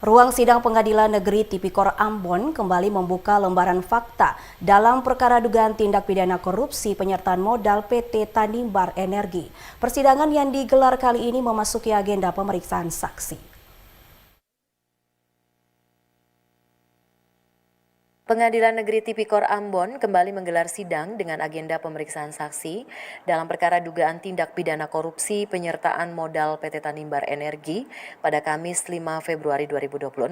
Ruang sidang Pengadilan Negeri Tipikor Ambon kembali membuka lembaran fakta dalam perkara dugaan tindak pidana korupsi penyertaan modal PT Tanimbar Energi. Persidangan yang digelar kali ini memasuki agenda pemeriksaan saksi. Pengadilan Negeri Tipikor Ambon kembali menggelar sidang dengan agenda pemeriksaan saksi dalam perkara dugaan tindak pidana korupsi penyertaan modal PT Tanimbar Energi pada Kamis 5 Februari 2026.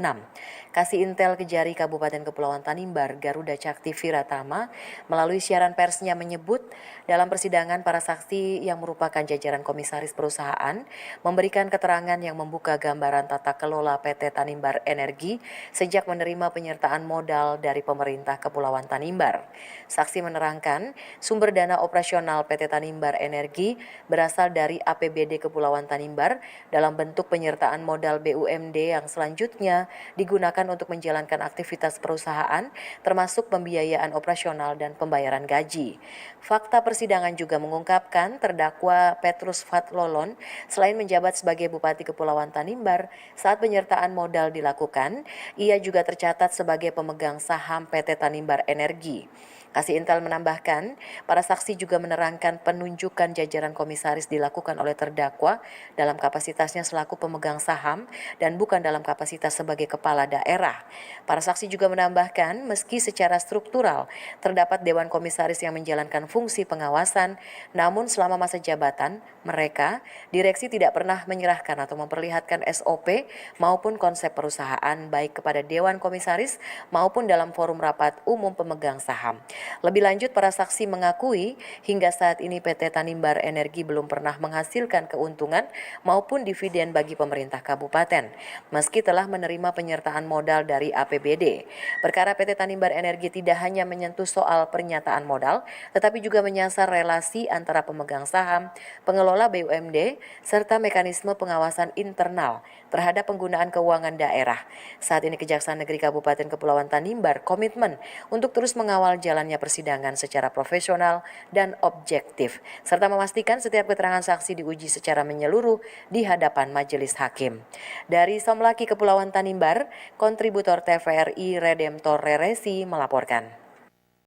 Kasih Intel Kejari Kabupaten Kepulauan Tanimbar, Garuda Cakti Viratama, melalui siaran persnya menyebut dalam persidangan para saksi yang merupakan jajaran komisaris perusahaan memberikan keterangan yang membuka gambaran tata kelola PT Tanimbar Energi sejak menerima penyertaan modal dari pemerintah Kepulauan Tanimbar. Saksi menerangkan, sumber dana operasional PT Tanimbar Energi berasal dari APBD Kepulauan Tanimbar dalam bentuk penyertaan modal BUMD yang selanjutnya digunakan untuk menjalankan aktivitas perusahaan termasuk pembiayaan operasional dan pembayaran gaji. Fakta persidangan juga mengungkapkan terdakwa Petrus Fatlolon selain menjabat sebagai Bupati Kepulauan Tanimbar saat penyertaan modal dilakukan, ia juga tercatat sebagai pemegang saham PT Tanimbar Energi. Kasih Intel menambahkan, para saksi juga menerangkan penunjukan jajaran komisaris dilakukan oleh terdakwa dalam kapasitasnya selaku pemegang saham dan bukan dalam kapasitas sebagai kepala daerah. Para saksi juga menambahkan, meski secara struktural terdapat dewan komisaris yang menjalankan fungsi pengawasan, namun selama masa jabatan, mereka, direksi tidak pernah menyerahkan atau memperlihatkan SOP maupun konsep perusahaan baik kepada dewan komisaris maupun dalam forum rapat umum pemegang saham. Lebih lanjut, para saksi mengakui hingga saat ini PT Tanimbar Energi belum pernah menghasilkan keuntungan maupun dividen bagi pemerintah kabupaten, meski telah menerima penyertaan modal dari APBD. Perkara PT Tanimbar Energi tidak hanya menyentuh soal pernyataan modal, tetapi juga menyasar relasi antara pemegang saham, pengelola BUMD, serta mekanisme pengawasan internal terhadap penggunaan keuangan daerah. Saat ini Kejaksaan Negeri Kabupaten Kepulauan Tanimbar komitmen untuk terus mengawal jalannya persidangan secara profesional dan objektif, serta memastikan setiap keterangan saksi diuji secara menyeluruh di hadapan majelis hakim. Dari Somlaki Kepulauan Tanimbar, kontributor TVRI Redemptor Reresi melaporkan.